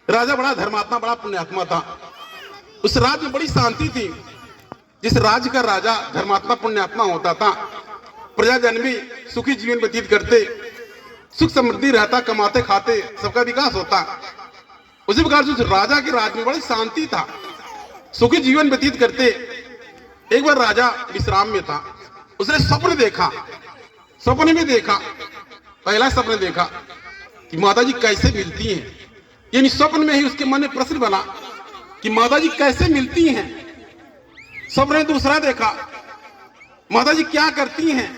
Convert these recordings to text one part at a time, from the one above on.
राजा बड़ा धर्मात्मा, बड़ा पुण्यात्मा था। उस राज्य में बड़ी शांति थी। जिस राज्य का राजा धर्मात्मा पुण्यात्मा होता था, प्रजाजन भी सुखी जीवन व्यतीत करते, सुख समृद्धि रहता, कमाते खाते, सबका विकास होता। उसी प्रकार से उस राजा के राज्य में बड़ी शांति था, सुखी जीवन व्यतीत करते। एक बार राजा विश्राम में था, उसने स्वप्न देखा। स्वप्न में देखा, पहला स्वप्न देखा कि माता जी कैसे मिलती हैं। यानी स्वप्न में ही उसके मन में प्रश्न बना कि माता जी कैसे मिलती हैं। स्वप्न में दूसरा देखा, माता जी क्या करती हैं।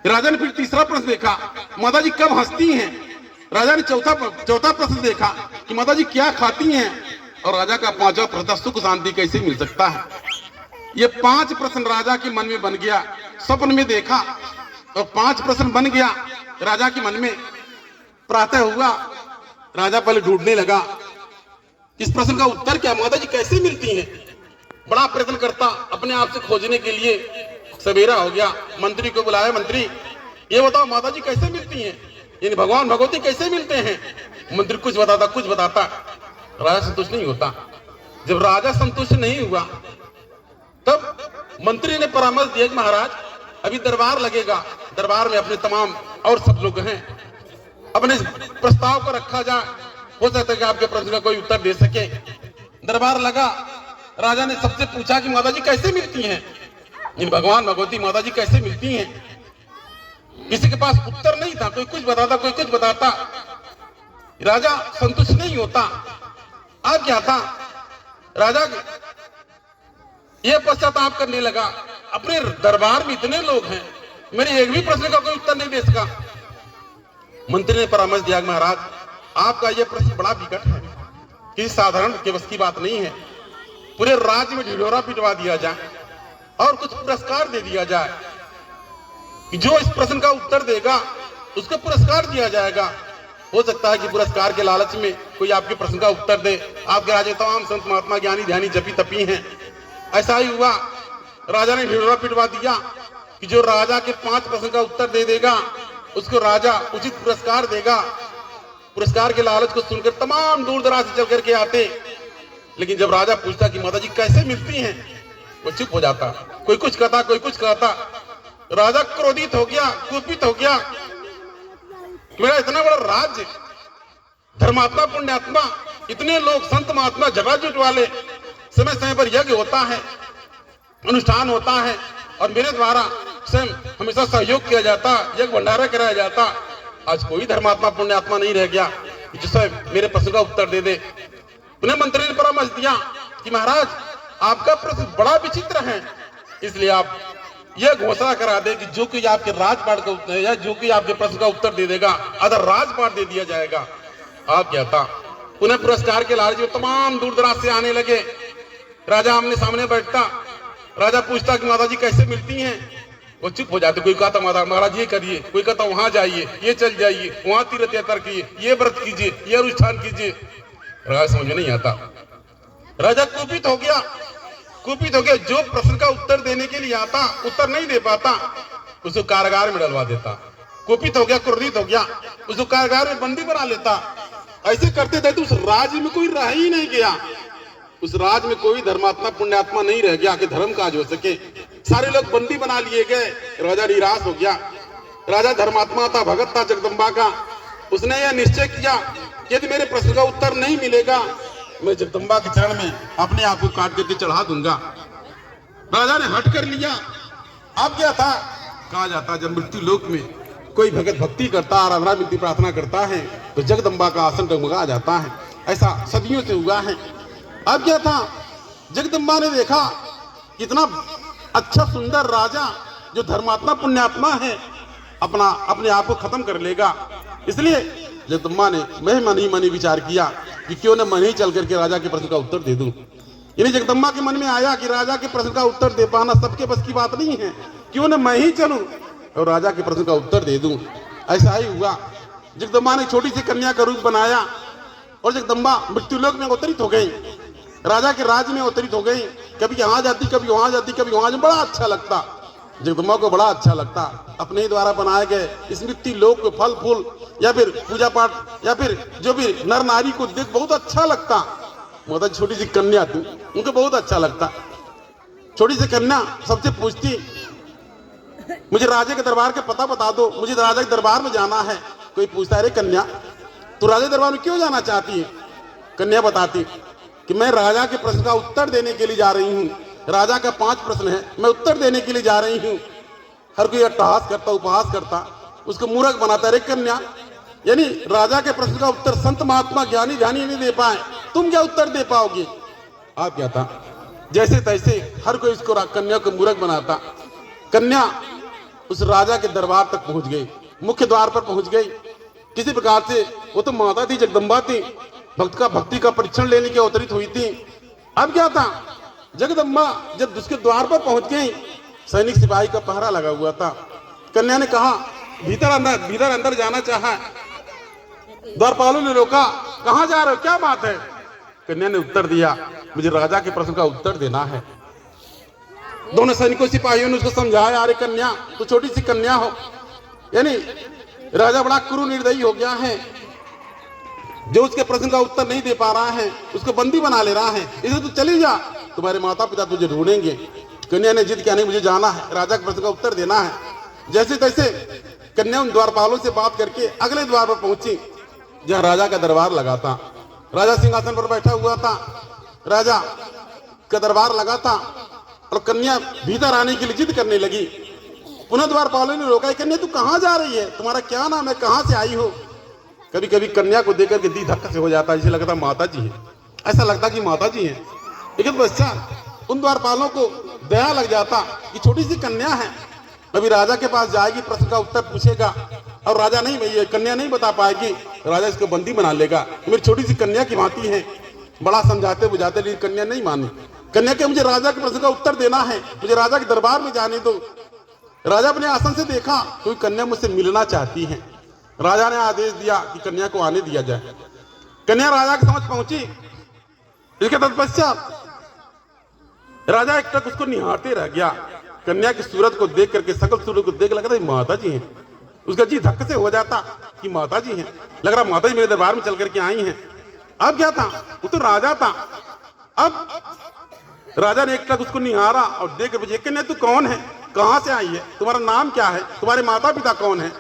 राजा ने फिर तीसरा प्रश्न देखा, माता जी कब हंसती हैं। राजा ने चौथा प्रश्न देखा कि माता जी क्या खाती हैं। और राजा का पांचवा प्रश्न, सुख शांति कैसे मिल सकता है। ये 5 प्रश्न राजा के मन में बन गया। स्वप्न में देखा और 5 प्रश्न बन गया राजा के मन में। प्रातः हुआ, राजा पहले ढूंढने लगा इस प्रश्न का उत्तर क्या, माता जी कैसे मिलती हैं। बड़ा प्रयत्न करता अपने आप से खोजने के लिए। सवेरा हो गया, मंत्री को बुलाया, मंत्री ये बताओ माता जी कैसे मिलती हैं, यानी भगवान भगवती कैसे मिलते हैं। मंत्री कुछ बताता, राजा संतुष्ट नहीं होता। जब राजा संतुष्ट नहीं हुआ तब मंत्री ने परामर्श दिया कि महाराज अभी दरबार लगेगा, दरबार में अपने तमाम और सब लोग हैं, अपने प्रस्ताव को रखा जाए, हो सकता है कि आपके प्रश्न का कोई उत्तर दे सके। दरबार लगा, राजा ने सबसे पूछा कि माता जी कैसे मिलती हैं, इन भगवान भगवती माता जी कैसे मिलती हैं। किसी के पास उत्तर नहीं था, कोई कुछ बताता, कोई कुछ बताता। राजा संतुष्ट नहीं होता। अब क्या था, राजा यह पश्चाताप करने लगा, अपने दरबार में इतने लोग हैं, मेरे एक भी प्रश्न का कोई उत्तर नहीं दे सका। मंत्री ने परामर्श दिया, महाराज आपका यह प्रश्न बड़ा विकट है, किसी साधारण के बस की बात नहीं है। पूरे राज्य में ढिढोरा पिटवा दिया जाए और कुछ पुरस्कार दे दिया जाए कि जो इस प्रश्न का उत्तर देगा उसको पुरस्कार दिया जाएगा। हो सकता है कि पुरस्कार के लालच में कोई आपके प्रश्न का उत्तर दे। आपके राज्य तमाम संत महात्मा ज्ञानी ध्यानी जपी तपी हैं। ऐसा ही हुआ, राजा ने ढिढोरा पिटवा दिया कि जो राजा के 5 प्रश्न का उत्तर दे देगा उसको राजा उचित पुरस्कार देगा। पुरस्कार के लालच को सुनकर तमाम दूर दराज से चल करके आते। लेकिन जब राजा पूछता कि माता जी कैसे मिलती हैं, वो चुप हो जाता। कोई कुछ कहता, कोई कुछ कहता। राजा क्रोधित हो गया, कुपित हो गया। मेरा इतना बड़ा राज्य, धर्मात्मा पुण्यात्मा, इतने लोग संत महात्मा जगाजुट वाले, समय समय पर यज्ञ होता है, अनुष्ठान होता है और मेरे द्वारा स्वयं हमेशा सहयोग किया जाता, यज्ञ भंडारा कराया जाता। आज कोई धर्मात्मा पुण्यात्मा नहीं रह गया जिससे मेरे प्रश्न का उत्तर दे दे। उन्हें मंत्री ने परामर्श दिया कि महाराज आपका प्रश्न बड़ा विचित्र है, इसलिए आप यह घोषणा करा दे कि जो कोई आपके राजपाट का उत्तर या जो कोई आपके प्रश्न का उत्तर दे देगा अगर राजपाट दे दिया जाएगा। आप क्या था, उन्हें पुरस्कार के लालच में तमाम दूर दराज से आने लगे। राजा आमने सामने बैठता, राजा पूछता कि माता जी कैसे मिलती हैं, वो चुप हो जाते। कोई कहता महाराज ये करिए, कोई कहता वहां जाइए, ये चल जाइए, वहां तीर्थ यात्रा कीजिए, ये व्रत कीजिए, ये अनुष्ठान कीजिए। राजा समझ में नहीं आता। राजा कुपित हो गया। जो प्रश्न का उत्तर देने के लिए आता, उत्तर नहीं दे पाता, उसको कारागार में डलवा देता। कुपित हो गया, क्रोधित हो गया, उसको कारागार में बंदी बना लेता। ऐसे करते थे तो उस राज्य में कोई रह ही नहीं गया। उस राज्य में कोई धर्मात्मा पुण्यात्मा नहीं रह गया कि धर्म काज हो सके। सारे लोग बंदी बना लिए गए। राजा निराश हो गया। राजा धर्मात्मा था, भगत था जगदम्बा का। उसने यह निश्चय किया यदि मेरे प्रश्न का उत्तर नहीं मिलेगा, मैं जगदम्बा के चरण में अपने आप को काट करके चढ़ा दूंगा। राजा ने हट कर लिया। अब क्या था, कहा जाता जब मृत्यु लोक में कोई भगत भक्ति करता, आराधना विनती प्रार्थना करता है तो जगदम्बा का आसन डगमगा जाता है। ऐसा सदियों से हुआ है। अब क्या था, जगदम्बा ने देखा इतना अच्छा सुंदर राजा जो धर्मात्मा पुण्यात्मा है अपने आप को खत्म कर लेगा। इसलिए जगदम्बा ने मैं मन ही मन विचार किया कि क्यों न मैं ही चल करके राजा के प्रश्न का उत्तर दे दूं। यानी जगदम्बा के मन में आया कि राजा के प्रश्न का उत्तर दे पाना सबके बस की बात नहीं है, क्यों न मैं ही चलूं और राजा के प्रश्न का उत्तर दे दूं। ऐसा ही हुआ। जगदम्बा ने छोटी सी कन्या का रूप बनाया और जगदम्बा मृत्युलोक में अवतरित हो गई, राजा के राज्य में अवतरित हो गई। कभी यहाँ जाती, कभी वहां जाती, कभी वहां जाती। बड़ा अच्छा लगता। जगदम्बा को बड़ा अच्छा लगता अपने ही द्वारा बनाए गए स्मृति लोक के फल फूल या फिर पूजा पाठ या फिर जो भी नर नारी को देख बहुत अच्छा लगता। माता छोटी सी कन्या थी, उनको बहुत अच्छा लगता। छोटी सी कन्या सबसे पूछती, मुझे राजा के दरबार का पता बता दो, मुझे राजा के दरबार में जाना है। कोई पूछता है, अरे कन्या तू राजा के दरबार में क्यों जाना चाहती है? कन्या बताती कि मैं राजा के प्रश्न का उत्तर देने के लिए जा रही हूँ। राजा का 5 प्रश्न है, मैं उत्तर देने के लिए जा रही हूँ। हर कोई अट्टहास करता, उपहास करता, उसको मूर्ख बनाता। अरे कन्या, यानी राजा के प्रश्न का उत्तर संत महात्मा ज्ञानी ध्यानी नहीं दे पाए, तुम क्या उत्तर दे पाओगे? आप क्या था, जैसे तैसे हर कोई इसको कन्या को मूर्ख बनाता। कन्या उस राजा के दरबार तक पहुंच गई, मुख्य द्वार पर पहुंच गई। किसी प्रकार से वो तो माता थी, जगदम्बा थी, भक्ति का परीक्षण लेने की अवतरित हुई थी। अब क्या था, जगदम्बा जब उसके द्वार पर पहुंच गई, सैनिक सिपाही का पहरा लगा हुआ था। कन्या ने कहा, भीतर अंदर जाना चाहा। द्वारपालों ने रोका, कहां जा रहे हो, क्या बात है? कन्या ने उत्तर दिया, मुझे राजा के प्रश्न का उत्तर देना है। दोनों सैनिकों सिपाहियों ने उसको समझाया, अरे कन्या तो छोटी सी कन्या हो, यानी राजा बड़ा क्रूर निर्दयी हो गया है, जो उसके प्रश्न का उत्तर नहीं दे पा रहा है उसको बंदी बना ले रहा है, इसे तू चली जा, तुम्हारे माता पिता तुझे ढूंढेंगे। कन्या ने जिद किया, नहीं मुझे जाना है, राजा के प्रश्न का उत्तर देना है। जैसे तैसे कन्या उन द्वारपालों से बात करके अगले द्वार पर पहुंची जहां राजा का दरबार लगा था। राजा सिंहासन पर बैठा हुआ था, राजा का दरबार लगा था और कन्या भीतर आने के लिए जिद करने लगी। पुनः द्वारपालों ने रोका, कन्या तू कहां जा रही है, तुम्हारा क्या नाम है, कहां से आई हो? कभी कभी कन्या को देखकर के दी धक्का से हो जाता, जैसे लगता माता जी है, ऐसा लगता कि माता जी है। लेकिन बच्चा उन द्वारपालों को दया लग जाता कि छोटी सी कन्या है, अभी राजा के पास जाएगी, प्रश्न का उत्तर पूछेगा और राजा नहीं, ये कन्या नहीं बता पाएगी, राजा इसको बंदी बना लेगा। मेरी छोटी सी कन्या की भांति है। बड़ा समझाते बुझाते, लेकिन कन्या नहीं मानी। कन्या के मुझे राजा के प्रश्न का उत्तर देना है, मुझे राजा के दरबार में जाने दो। राजा अपने आसन से देखा, कोई कन्या मुझसे मिलना चाहती है। राजा ने आदेश दिया कि कन्या को आने दिया जाए। कन्या राजा के समक्ष पहुंची। इसके तत्पश्चात राजा एक टक उसको निहारते रह गया। कन्या की सूरत को देख करके, सकल सूरत को देख लगा था माता जी हैं। उसका जी धक्के से हो जाता कि माता जी हैं, लग रहा माता जी मेरे दरबार में चल करके आई हैं। अब क्या था, वो तो राजा था। अब राजा ने एक टक उसको निहारा और देख कर पूछे, कन्या तू कौन है, कहां से आई है, तुम्हारा नाम क्या है, तुम्हारे माता पिता कौन है?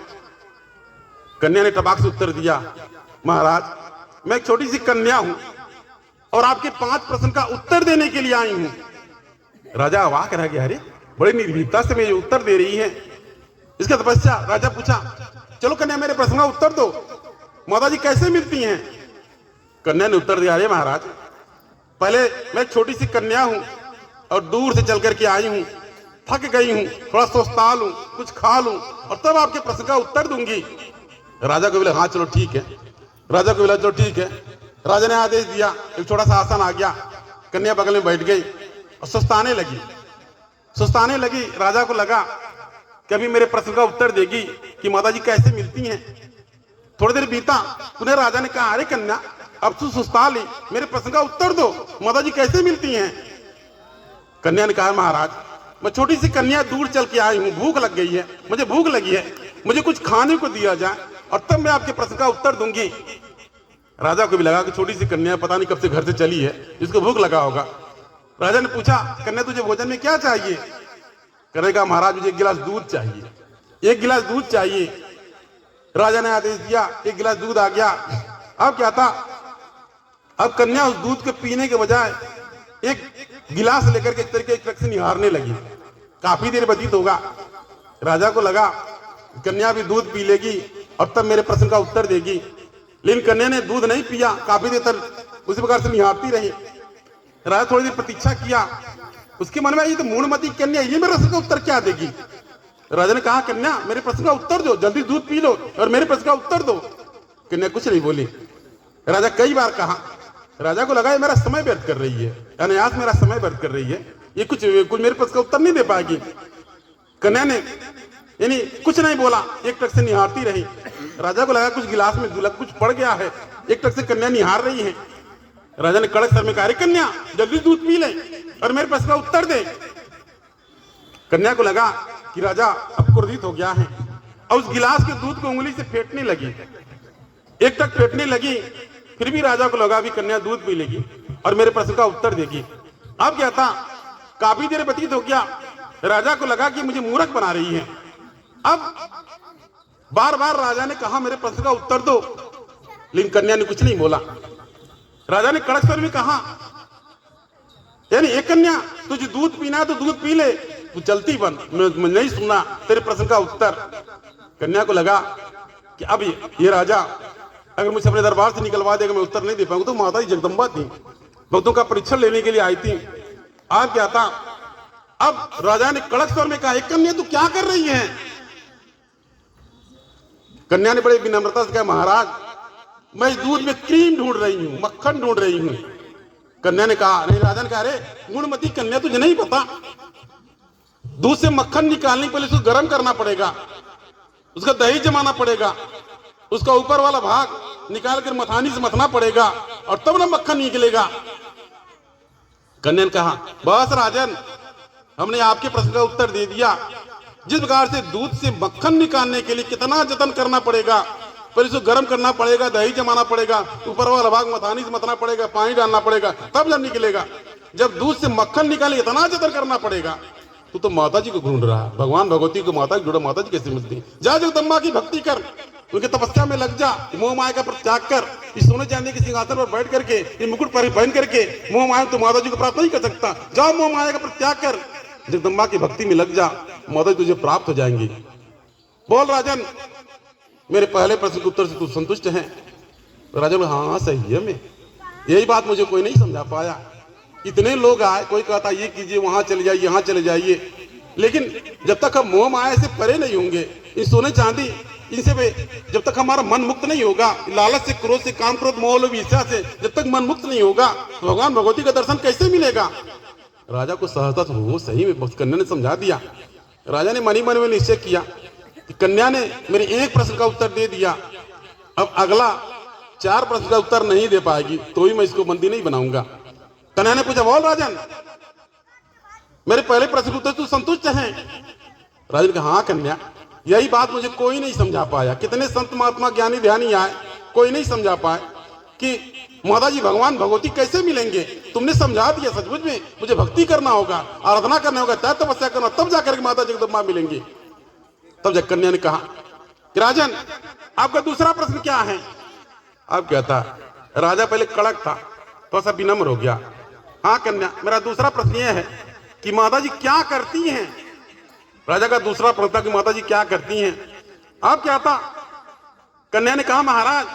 कन्या ने टबाक से उत्तर दिया, महाराज मैं एक छोटी सी कन्या हूं और आपके 5 प्रश्न का उत्तर देने के लिए आई हूं। राजा अवाक रह गया, अरे बड़ी निर्भीकता से मुझे उत्तर दे रही है। इसके तपस्या राजा पूछा, चलो कन्या मेरे प्रश्न का उत्तर दो, माता जी कैसे मिलती हैं? कन्या ने उत्तर दिया, अरे महाराज पहले मैं एक छोटी सी कन्या हूं और दूर से चल करके आई हूं, थक गई हूं, थोड़ा सोचता लूं, कुछ खा लूं और तब आपके प्रश्न का उत्तर दूंगी। राजा को बोले, हाँ चलो ठीक है। राजा को बोला, चलो ठीक है। राजा ने आदेश दिया, एक छोटा सा आसन आ गया, कन्या बगल में बैठ गई और सुस्ताने लगी। राजा को लगा कभी मेरे प्रश्न का उत्तर देगी कि माता जी कैसे मिलती हैं। थोड़ी देर बीता, पुनः राजा ने कहा, अरे कन्या अब तू सुस्ता ली, मेरे प्रश्न का उत्तर दो, माता जी कैसे मिलती हैं? कन्या ने कहा, महाराज मैं छोटी सी कन्या दूर चल के आई हूं, भूख लग गई है, मुझे भूख लगी है, मुझे कुछ खाने को दिया जाए और तब मैं आपके प्रश्न का उत्तर दूंगी। राजा को भी लगा कि छोटी सी कन्या पता नहीं कब से घर से चली है, जिसको भूख लगा होगा। राजा ने पूछा, कन्या तुझे भोजन में क्या चाहिए? करेगा, महाराज मुझे 1 गिलास दूध चाहिए, 1 गिलास दूध चाहिए। राजा ने आदेश दिया, 1 गिलास दूध आ गया। अब क्या था, अब कन्या उस दूध के पीने के बजाय एक गिलास लेकर के एक तरीके एक से निहारने लगी। काफी देर व्यतीत होगा, राजा को लगा कन्या भी दूध पी लेगी और तब मेरे प्रश्न का उत्तर देगी। लेकिन कन्या ने दूध नहीं पिया, काफी देर तक उसी प्रकार से निहारती रही। राजा थोड़ी देर प्रतीक्षा किया, उसके मन में ये तो मूढ़मती कन्या, ये मेरे प्रश्न का उत्तर क्या देगी? राजा ने कहा, कन्या मेरे प्रश्न का उत्तर दो, जल्दी दूध पी लो और मेरे प्रश्न का उत्तर दो। कन्या कुछ नहीं बोली। राजा कई बार कहा, राजा को लगा ये मेरा समय व्यर्थ कर रही है, अनायास मेरा समय व्यर्थ कर रही है, ये कुछ मेरे प्रश्न का उत्तर नहीं दे पाएगी। कन्या ने यानी कुछ नहीं बोला, एक टक से निहारती रही। राजा को लगा कुछ गिलास में कुछ पड़ गया है, एक टक से कन्या निहार रही है। राजा ने कड़क सर में कहा, कन्या जल्दी दूध पी ले और मेरे प्रश्न का उत्तर दे। कन्या को लगा कि राजा अब क्रोधित हो गया है और उस गिलास के दूध को उंगली से फेंटने लगी। एक तक फेंटने लगी, फिर भी राजा को लगा भी कन्या दूध पी लेगी और मेरे प्रश्न का उत्तर देगी। अब क्या था, काफी देर व्यतीत हो गया, राजा को लगा कि मुझे मूर्ख बना रही है। अब बार बार राजा ने कहा मेरे प्रश्न का उत्तर दो, लेकिन कन्या ने कुछ नहीं बोला। राजा ने कड़क स्वर में कहा, यानी एक कन्या तुझे दूध पीना है तो दूध पी ले, तू चलती बन, मैं नहीं सुनना तेरे प्रश्न का उत्तर। कन्या को लगा कि अब ये राजा अगर मुझे अपने दरबार से निकलवा देगा, मैं उत्तर नहीं दे पाऊंगा। तो माता जी जगदम्बा थी, भक्तों का परीक्षण लेने के लिए आई थी। आज क्या था, अब राजा ने कड़क स्वर में कहा, एक कन्या तू क्या कर रही है? कन्या ने बड़े विनम्रता से कहा, महाराज मैं इस दूध में क्रीम ढूंढ रही हूं, मक्खन ढूंढ रही हूं। कन्या ने कहा, नहीं। राजा ने कहा, अरे गुणमती कन्या तुझे नहीं पता, दूध से मक्खन निकालने के लिए उसको गर्म करना पड़ेगा, उसका दही जमाना पड़ेगा, उसका ऊपर वाला भाग निकाल कर मथानी से मथना पड़ेगा और तब ना मक्खन निकलेगा। कन्या ने कहा, बस राजन, हमने आपके प्रश्न का उत्तर दे दिया। जिस प्रकार से दूध से मक्खन निकालने के लिए कितना जतन करना पड़ेगा, फिर इसको गर्म करना पड़ेगा, दही जमाना पड़ेगा, ऊपर वाला भाग मथानी से मथना पड़ेगा, पानी डालना पड़ेगा, तब जब निकलेगा। जब दूध से मक्खन निकाले इतना जतन करना पड़ेगा। तू तो माता जी को ढूंढ रहा है, भगवान भगवती को माता की जुड़ा, माता जी कैसे मिलती? जा जगदम्बा की भक्ति कर, उनके तपस्या में लग जा, मोह माया का त्याग कर। इस सोने चांदी के सिंहासन पर बैठ करके, ये मुकुट पर पहन करके मोह माया तो माता जी को प्राप्त नहीं कर सकता। जाओ मोह माया का त्याग कर, जगदम्बा की भक्ति में लग जा, माता जी तुझे प्राप्त हो जाएंगी। बोल राजन, मेरे पहले प्रश्न के उत्तर से तू संतुष्ट है? राजा बोले, हाँ सही है, मैं यही बात मुझे कोई नहीं समझा पाया। इतने लोग आए, कोई कहता ये कीजिए, वहां चले जाइए, यहाँ चले जाइए, लेकिन जब तक हम मोह माया से परे नहीं होंगे, इन सोने चांदी इनसे जब तक हमारा मन मुक्त नहीं होगा, लालच से, क्रोध से, काम क्रोध मोह लोभ ईर्ष्या से जब तक मन मुक्त नहीं होगा, तो भगवान भगवती का दर्शन कैसे मिलेगा? राजा को सहजता हो, सही में कन्या ने समझा दिया। राजा ने मन ही मन में निश्चय किया कि कन्या ने मेरे एक प्रश्न का उत्तर दे दिया, अब अगला 4 प्रश्न का उत्तर नहीं दे पाएगी, तो ही मैं इसको बंदी नहीं बनाऊंगा। कन्या ने पूछा, बोल राजन, मेरे पहले प्रश्न के उत्तर तू संतुष्ट है? राजन ने कहा, हाँ कन्या, यही बात मुझे कोई नहीं समझा पाया। कितने संत महात्मा ज्ञानी ध्यानी आए, कोई नहीं समझा पाए कि माता जी भगवान भगवती कैसे मिलेंगे। तुमने समझा दिया, सचमुच में मुझे भक्ति करना होगा, आराधना करना होगा, त्याग तपस्या करना, तब जाकर के माता जगदम्बा मिलेंगे। तब जब कन्या ने कहा कि राजन आपका दूसरा प्रश्न क्या है? अब क्या था, राजा पहले कड़क था, तो ऐसा विनम्र हो गया। हाँ कन्या, मेरा दूसरा प्रश्न यह है कि माता जी क्या करती हैं? राजा का दूसरा प्रश्न था कि माता जी क्या करती हैं। अब क्या था, कन्या ने कहा, महाराज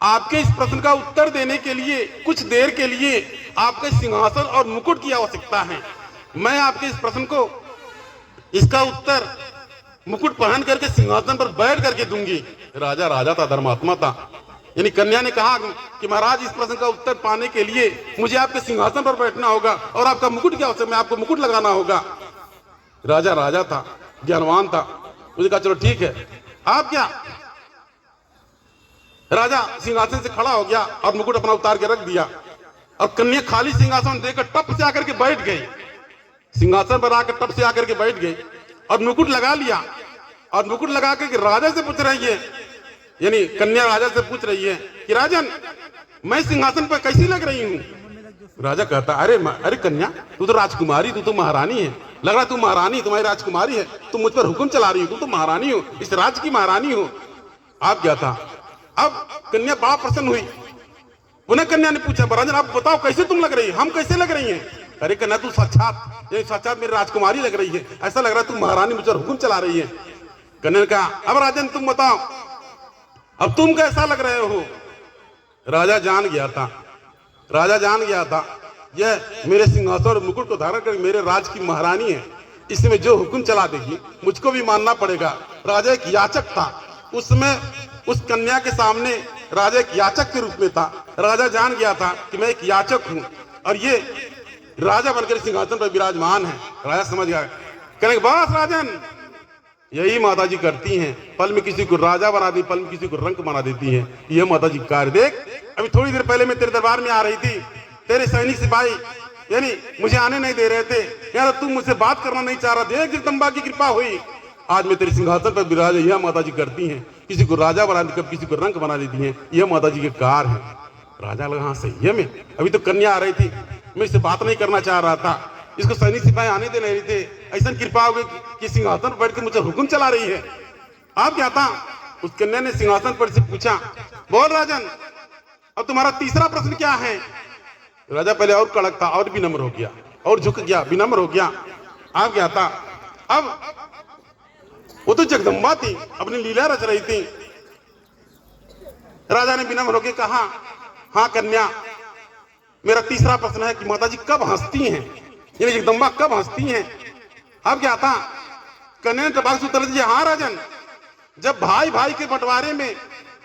आपके इस प्रश्न का उत्तर देने के लिए कुछ देर के लिए आपके सिंहासन और मुकुट की आवश्यकता है। मैं आपके इस प्रश्न को, इसका उत्तर मुकुट पहन करके सिंहासन पर बैठ करके दूंगी। राजा राजा था, धर्मात्मा था। यानी कन्या ने कहा कि महाराज इस प्रश्न का उत्तर पाने के लिए मुझे आपके सिंहासन पर बैठना होगा और आपका मुकुट की आवश्यकता, मैं आपको मुकुट लगाना होगा। राजा राजा था, ज्ञानवान था, मुझे कहा चलो ठीक है। आप क्या, राजा सिंहासन से खड़ा हो गया और मुकुट अपना उतार के रख दिया और कन्या खाली सिंहासन देकर टप से आकर के बैठ गई। सिंहासन पर आकर टप से आकर के बैठ गई और मुकुट लगा लिया। और मुकुट लगा करके राजा से पूछ रही है, यानी कन्या राजा से पूछ रही है कि राजन मैं सिंहासन पर कैसी लग रही हूं? राजा कहता, अरे कन्या, तू तो राजकुमारी, तू तो महारानी है, लग रहा तू महारानी, तुम्हारी राजकुमारी है, तुम मुझ पर हुक्म चला रही हो, तू तो महारानी हो, इस राज्य की महारानी हो। आप क्या था, अब कन्या बड़ा प्रसन्न हुई। पुनः कन्या ने पूछा, राजन आप बताओ कैसे तुम लग रही है, हम कैसे लग रही हैं? अरे कन्या तू साक्षात मेरी राजकुमारी लग रही है, ऐसा लग रहा है तू महारानी मुझ पर हुक्म चला रही है। कन्या ने कहा, अब राजन तुम बताओ, अब तुम कैसा लग रहे हो? राजा जान गया था, राजा जान गया था यह मेरे सिंहासन और मुकुट को धारण कर मेरे राज की महारानी है, इसमें जो हुक्म चला देगी मुझको भी मानना पड़ेगा। राजा एक याचक था, उसमें उस कन्या के सामने राजा एक याचक के रूप में था। राजा जान गया था कि मैं एक याचक हूं और ये राजा बनकर सिंहासन पर विराजमान है। राजा समझ गया, कहने बस राजन यही माता जी करती हैं, पल में किसी को राजा बना दी, पल में किसी को रंक बना देती हैं, यह माता जी कार्य। देख अभी थोड़ी देर पहले मैं तेरे दरबार में आ रही थी, तेरे सैनिक सिपाही यानी मुझे आने नहीं दे रहे थे, यार तू मुझसे बात करना नहीं चाह रहा, देख जगदम्बा की कृपा हुई, आज मैं तेरे सिंहासन पर विराज। यह माता जी करती हैं, किसी को राजा बना देती, किसी को रंक बना देती हैं, यह माता जी के कार है। राजा लगा हाँ सही है, मैं अभी तो कन्या आ रही थी, मैं इससे बात नहीं करना चाह रहा था, इसको सैनिक सिपाही आने दे नहीं थे, ऐसा कृपा हो गई कि सिंहासन पर बैठ के मुझे हुक्म चला रही है। आप क्या था? उस कन्या ने सिंहासन पर से पूछा, बोल राजन अब तुम्हारा तीसरा प्रश्न क्या है? राजा पहले और कड़क था, और विनम्र हो गया, और झुक गया, विनम्र हो गया। आप क्या था? अब वो तो जगदम्बा थी, अपनी लीला रच रही थी। राजा ने विनम्र होकर कहा, हाँ कन्या, मेरा तीसरा प्रश्न है कि माता जी कब हंसती हैं, यानी जगदम्बा कब हंसती हैं? अब क्या था? कन्या ने टपाक से उत्तर दिया, हाँ राजन, जब भाई भाई के बंटवारे में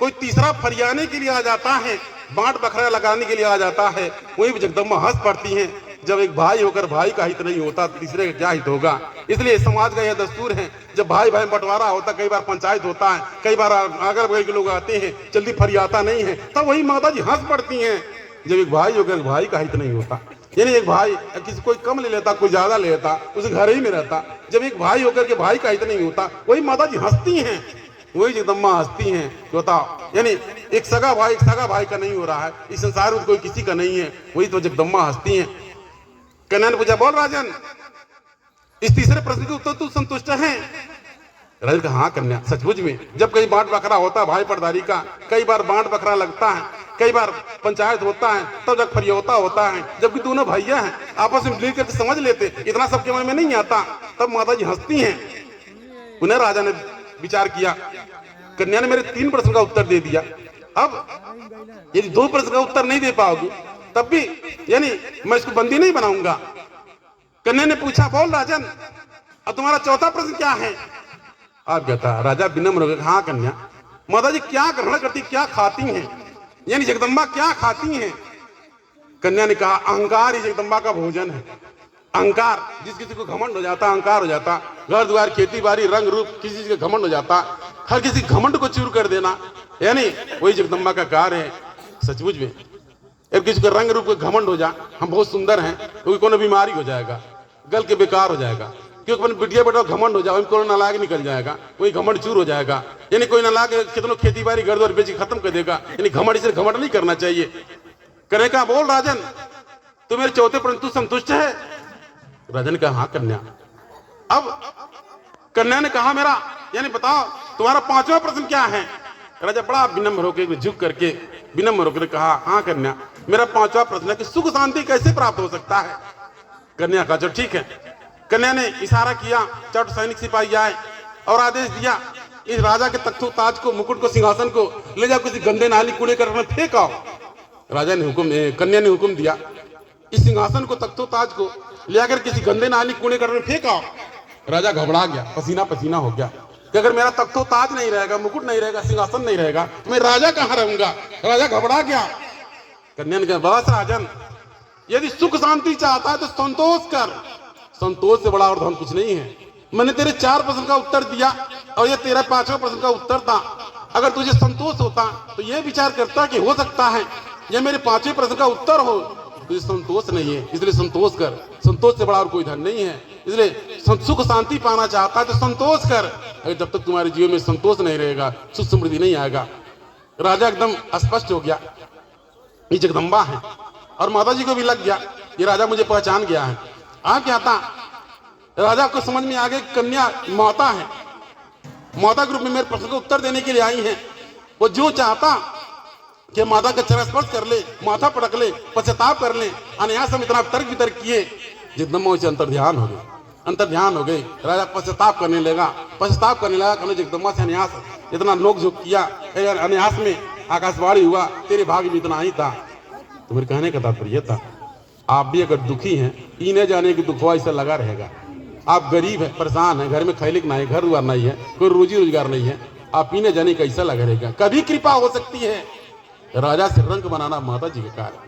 कोई तीसरा फरियाने के लिए आ जाता है, बांट बखरा लगाने के लिए आ जाता है, वही जगदम्बा हंस पड़ती हैं। जब एक भाई होकर भाई का हित नहीं होता तो तीसरे का क्या हित होगा? इसलिए समाज का यह दस्तूर है, जब भाई भाई बंटवारा होता, कई बार पंचायत होता है, कई बार अगल बगल के लोग आते हैं, जल्दी फरियाता नहीं है, तब वही माता जी हंस पड़ती हैं। जब एक भाई होकर भाई का हित नहीं होता, यानी एक भाई किसी कोई कम ले लेता, कोई ज्यादा ले लेता, उसे घर ही में रहता, जब एक भाई होकर के भाई का हित नहीं होता, वही माता जी हंसती हैं, वही जगदम्बा हंसती हैं। बताओ, यानी एक सगा भाई का नहीं हो रहा है, इस संसार में कोई किसी का नहीं है, वही तो जगदम्बा हंसती हैं। कन्या ने पूछा, बोल राजन इस तीसरे प्रश्न के उत्तर तू संतुष्ट है? राजन कहा, हाँ कन्या, सचमुच में जब कहीं बांट बखरा होता है भाई पटदारी का, कई बार बांट बखरा लगता है, कई बार पंचायत होता है, तब जब फरियौता होता है, जबकि दोनों भैया हैं आपस में मिल करके समझ लेते, इतना सबके मन में नहीं आता, तब माता जी हंसती हैं। पुनः राजा ने विचार किया, कन्या ने मेरे 3 प्रश्न का उत्तर दे दिया, अब यदि 2 प्रश्न का उत्तर नहीं दे पाओगी तब भी यानी मैं इसको बंदी नहीं बनाऊंगा। कन्या ने पूछा, बोल राजन अब तुम्हारा चौथा प्रश्न क्या है? आप कहता राजा विनम्र हो गया, हाँ कन्या, माता जी क्या ग्रहण करती, क्या खाती हैं, यानी जगदम्बा क्या खाती हैं? कन्या ने कहा, अहंकार ही जगदम्बा का भोजन है। अहंकार, जिस किसी को घमंड हो जाता, अहंकार हो जाता, घर द्वार खेती बाड़ी रंग रूप किसी चीज का घमंड हो जाता, हर किसी घमंड को चूर कर देना, यानी वही जगदम्बा का कार्य है। सचमुच में अब किसी को रंग रूप का घमंड हो जा, हम बहुत सुंदर हैं, क्योंकि कोई बीमारी हो जाएगा, गल के बेकार हो जाएगा, क्योंकि अपने बिटिया बेटा घमंड हो जाए, कोई नालायक निकल जाएगा, वही घमंड चूर हो जाएगा, यानी कोई नालायक कितनों खेती बाड़ी घर द्वार बेची खत्म कर देगा, यानी घमंड से घमंड नहीं करना चाहिए। करे का, बोल राजन तू मेरे चौथे प्रश्न तू संतुष्ट है? राजन कहा, हाँ कन्या। अब कन्या ने कहा, मेरा यानी बताओ तुम्हारा 5वां प्रश्न क्या है? राजा बड़ा विनम्र होकर झुक करके विनम्र होकर कहा, हाँ कन्या, मेरा 5वां प्रश्न है कि सुख शांति कैसे प्राप्त हो सकता है? कन्या कहा, चलो ठीक है। कन्या ने इशारा किया, चट सैनिक सिपाही आए और आदेश दिया, इस राजा के तख्तो ताज को, मुकुट को, सिंहासन को ले जाओ किसी गंदे नाली कूड़े कर में फेंक आओ। राजा ने कन्या ने हुक्म दिया, इस सिंहासन को, तख्तो ताज को ले आकर किसी गंदे नाली कूड़े कर में फेंक आओ। राजा घबरा गया, पसीना पसीना हो गया कि अगर मेरा तख्तो ताज नहीं रहेगा, मुकुट नहीं रहेगा, सिंहासन नहीं रहेगा तो मैं राजा कहाँ रहूंगा? राजा घबरा गया। कन्या ने कहा, बस राजन, यदि सुख शांति चाहता है तो संतोष कर, संतोष से बड़ा और धन कुछ नहीं है। मैंने तेरे 4 प्रश्न का उत्तर दिया और ये तेरा 5वां प्रश्न का उत्तर था। अगर तुझे संतोष होता तो ये विचार करता कि हो सकता है ये मेरे 5वें प्रश्न का उत्तर हो, तुझे संतोष नहीं है, इसलिए संतोष कर, संतोष से बड़ा और कोई धन नहीं है, इसलिए सुख शांति पाना चाहता है तो संतोष कर। अगर जब तक तुम्हारे जीवन में संतोष नहीं रहेगा, सुख समृद्धि नहीं आएगा। राजा एकदम स्पष्ट हो गया, ये जगदम्बा है, और माता जी को भी लग गया ये राजा मुझे पहचान गया है। आप क्या था, राजा को समझ में आ गया कन्या माता है, माता के रूप में मेरे प्रश्न का उत्तर देने के लिए आई है। वो जो चाहता कि माता का चरण स्पर्श कर ले, माथा पटक ले, पश्चाताप कर ले, अनायास हम इतना तर्क वितर्क किए, जगदम्बा उसे अंतर्ध्यान हो गई, अंतर्ध्यान हो गई। राजा पश्चाताप करने लगा, कहने जगदम्बा से अनायास इतना नोक झोंक किया, अनायास में आकाशवाणी हुआ, तेरे भाग्य में इतना ही था। तो मेरे कहने का तात्पर्य था, आप भी अगर दुखी हैं, इन्हें जाने की दुखवा ऐसा लगा रहेगा। आप गरीब है, परेशान है, घर में खैलिक नहीं है, घर द्वार नहीं है, कोई रोजी रोजगार नहीं है, आप इन्हें जाने का ऐसा लगा रहेगा। कभी कृपा हो सकती है, राजा से रंक बनाना माता जी का कार्य,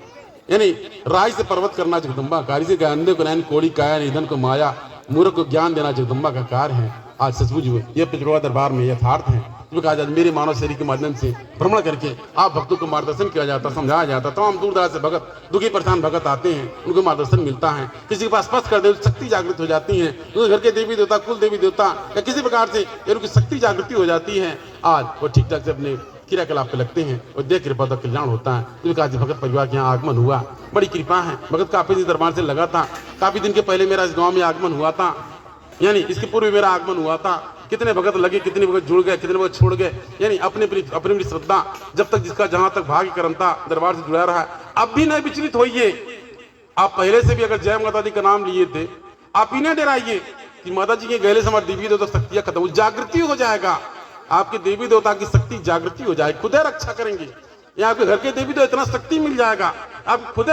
यानी राय से पर्वत करना जगदम्बा कार्य, से अंधे को नैन कोड़ी काया, निधन को माया, मूर्ख को ज्ञान देना जगदम्बा का कार्य है। आज सचमुच ये पिछड़वा दरबार में यथार्थ है जो कहा जाता मेरे मानव शरीर के माध्यम से भ्रमण करके आप भक्तों को मार्गदर्शन किया जाता, समझाया जाता। तमाम दूर दराज से भगत, दुखी परेशान भगत आते हैं, उनको मार्गदर्शन मिलता है। किसी के पास स्पर्श कर दे शक्ति जागृत हो जाती है, उनके घर के देवी देवता, कुल देवी देवता या किसी प्रकार से उनकी शक्ति जागृति हो जाती है। आज वो ठीक ठाक से अपने क्रियाकलाप पे लगते हैं और देख कृपा का कल्याण होता है। तो कहा भगत परिवार के यहाँ आगमन हुआ, बड़ी कृपा है। भगत काफी दिन दरबार से लगा था, काफी दिन के पहले मेरा इस गाँव में आगमन हुआ था, यानी इसके पूर्व मेरा आगमन हुआ था। कितने भगत लगे, कितने भगत जुड़ गए, कितने भगत छोड़ गए, यानी अपनी श्रद्धा जब तक जिसका जहां तक भाग्य कर्म था दरबार से जुड़ा रहा है। अब भी नहीं विचलित होइए। आप पहले से भी अगर जय माता दी का नाम लिए थे, आप ही नहीं डराइए कि माता जी के गले से हमारी देवी देवता शक्तियां खत्म हो, जागृति हो जाएगा। आपके देवी देवता की शक्ति जागृति हो जाएगी, खुदे रक्षा करेंगे। या आपके घर के देवी देवता इतना शक्ति मिल जाएगा, आप खुदे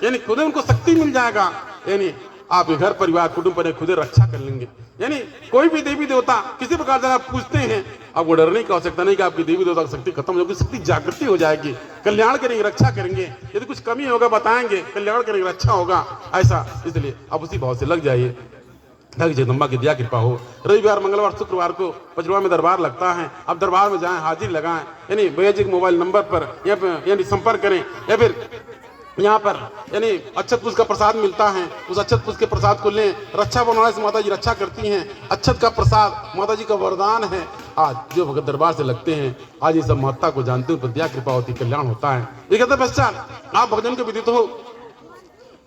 यानी खुदे उनको शक्ति मिल जाएगा, यानी आपके घर परिवार कुटुंब पर खुदे रक्षा कर लेंगे। यानी कोई भी देवी देवता किसी प्रकार से आप पूछते हैं, आपको डरने की आवश्यकता नहीं कि आपकी देवी देवता की शक्ति खत्म हो जाएगी, शक्ति जागृति हो जाएगी, कल्याण करेंगे, रक्षा करेंगे। यदि कुछ कमी होगा बताएंगे, कल्याण करेंगे, रक्षा होगा, ऐसा। इसलिए आप उसी भाव से लग जाइए ताकि जगदम्बा की दया कृपा हो। रविवार, मंगलवार, शुक्रवार को पचड़वा में दरबार लगता है। आप दरबार में जाएं, हाजिर लगाएं, यानी भैया जी के मोबाइल नंबर पर यानी संपर्क करें, या फिर यहाँ पर यानी अक्षत पुष्प का प्रसाद मिलता है, उस अक्षत पुष्प के प्रसाद को लें। रक्षा बनाने से माता जी रक्षा करती हैं। अक्षत का प्रसाद माता जी का वरदान है। आज जो भगत दरबार से लगते हैं, आज इस महत्ता को जानते हैं, दया कृपा होती, कल्याण होता है। ये कहते पश्चात आप भक्तजन के विदित हो,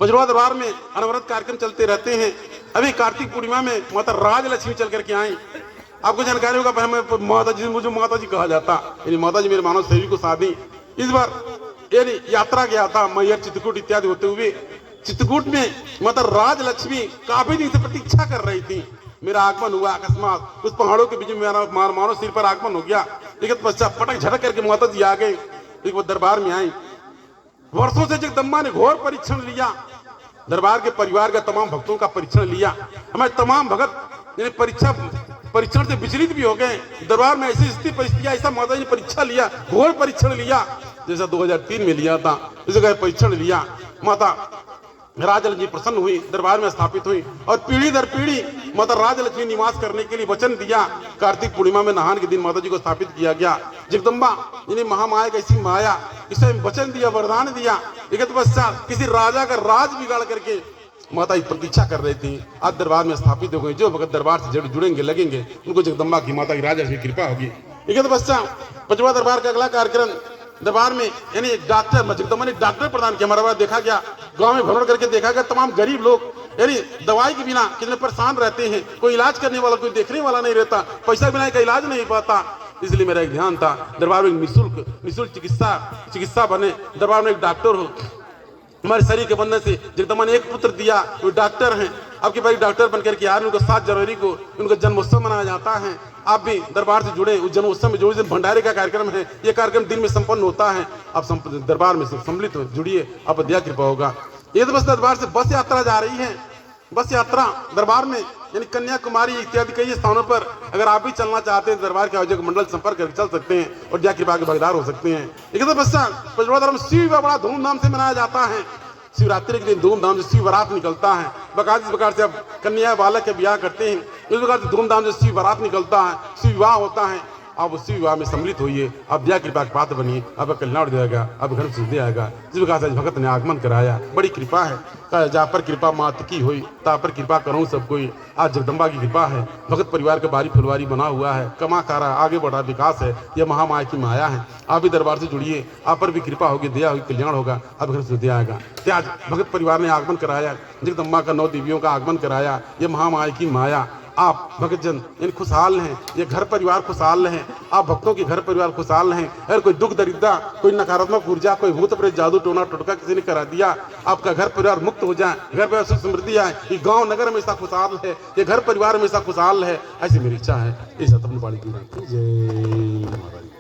पचड़वा दरबार में अनवरत कार्यक्रम चलते रहते हैं। अभी कार्तिक पूर्णिमा में माता राजलक्ष्मी चल करके आई। आपको जानकारी होगा, पहले माता जी मुझे माता जी कहा जाता, यानी माता जी मेरे मानव सेवी को शादी इस बार यानी यात्रा गया था मैहर, चित्रकूट इत्यादि होते हुए। चित्रकूट में माता राजलक्ष्मी काफी दिन से प्रतीक्षा कर रही थी। मेरा आगमन हुआ अकस्मात, उस पहाड़ों के बीच में मेरा मानव सिर पर आगमन हो गया। लेकिन पश्चात पटक झटक करके माता जी आ गई, वो दरबार में आई। वर्षों से जगदम्बा ने घोर परीक्षण लिया, दरबार के परिवार का तमाम भक्तों का परीक्षण लिया। हमारे तमाम भगत परीक्षण से विचलित भी हो गए। दरबार में ऐसी स्थिति परिस्थितियां, ऐसा माता जी ने परीक्षा लिया, घोर परीक्षण लिया, जैसा 2003 में लिया था, इस जगह परीक्षण लिया। माता राजलक्ष्मी प्रसन्न हुई, दरबार में स्थापित हुई और पीढ़ी दर पीढ़ी माता राजलक्ष्मी निवास करने के लिए वचन दिया। कार्तिक पूर्णिमा में नहान के दिन माता जी को स्थापित किया गया। जगदम्बा यानी महामाया का ऐसी माया, इसे वचन दिया, वरदान दिया। लेकिन पश्चात किसी राजा का राज बिगाड़ करके माता जी प्रतीक्षा कर रही थी, आज दरबार में स्थापित हो गई। जो भगत दरबार से जुड़ेंगे लगेंगे, उनको जगदम्बा की माता की राजलक्ष्मी कृपा होगी। लेकिन पश्चात पचड़वा दरबार का अगला कार्यक्रम दरबार में यानी एक डॉक्टर, जगदम्बा ने डॉक्टर प्रदान किया। हमारा देखा गया, गांव में भ्रमण करके देखा गया, तमाम गरीब लोग यानी दवाई के बिना कितने परेशान रहते हैं। कोई इलाज करने वाला, कोई देखने वाला नहीं रहता, पैसा बिना का इलाज नहीं पाता। इसलिए मेरा एक ध्यान था दरबार में निःशुल्क चिकित्सा बने, दरबार में एक डॉक्टर हो। हमारे शरीर के बंधन से जगदम्बा ने एक पुत्र दिया, वो डॉक्टर हैं। आपके भाई डॉक्टर बनकर के यार, उनको 7 जनवरी को उनका जन्मोत्सव मनाया जाता है। आप भी दरबार से जुड़े, उस जन्मोत्सव में जो भंडारे का कार्यक्रम है, ये कार्यक्रम दिन में संपन्न होता है। आप दरबार में सम्मिलित हो, जुड़िए, आप दया कृपा होगा। ये तो बस दरबार से बस यात्रा जा रही है। बस यात्रा दरबार में यानी कन्याकुमारी इत्यादि कई स्थानों पर अगर आप भी चलना चाहते हैं, दरबार के आयोजक मंडल संपर्क करके चल सकते हैं और दया कृपा के भागीदार हो सकते हैं। लेकिन पश्चात पचड़वा दरबार में शिव बड़ा धूमधाम से मनाया जाता है। शिवरात्रि के दिन धूमधाम से शिव बारात निकलता है। बकायदा जिस प्रकार से अब कन्या बालक के ब्याह करते हैं, उस प्रकार से धूमधाम से शिव बारात निकलता है, शिव विवाह होता है। आप उसी विवाह में सम्मिलित होइए, आप दया कृपा के पात्र बनिए, आपका कल्याण हो जाएगा, आप घर सिद्धि आएगा। जिस प्रकार से भगत ने आगमन कराया, बड़ी कृपा है। जहाँ पर कृपा मात की हुई, ता पर कृपा करूँ सब कोई। आज जगदम्बा की कृपा है, भगत परिवार का बारी फुलवारी बना हुआ है, कमा कारा आगे बढ़ा विकास है। यह महामाया की माया है। आप भी दरबार से जुड़िए, आप पर भी कृपा होगी, दया होगी, कल्याण होगा, आप घर सिद्धि आएगा। आज भगत परिवार ने आगमन कराया, जगदम्बा का 9 देवियों का आगमन कराया। यह महामाया की माया, आप भक्तजन इन खुशहाल हैं, ये घर परिवार खुशहाल हैं, आप भक्तों के घर परिवार खुशहाल हैं। अगर कोई दुख दरिद्रता, कोई नकारात्मक ऊर्जा, कोई भूत प्रेत जादू टोना टोटका किसी ने करा दिया, आपका घर परिवार मुक्त हो जाए, घर परिवार सुख समृद्धि आए, ये गांव नगर हमेशा खुशहाल है, ये घर परिवार हमेशा खुशहाल है, ऐसी मेरी इच्छा है। इस अपनी बाड़ी की जय माता दी।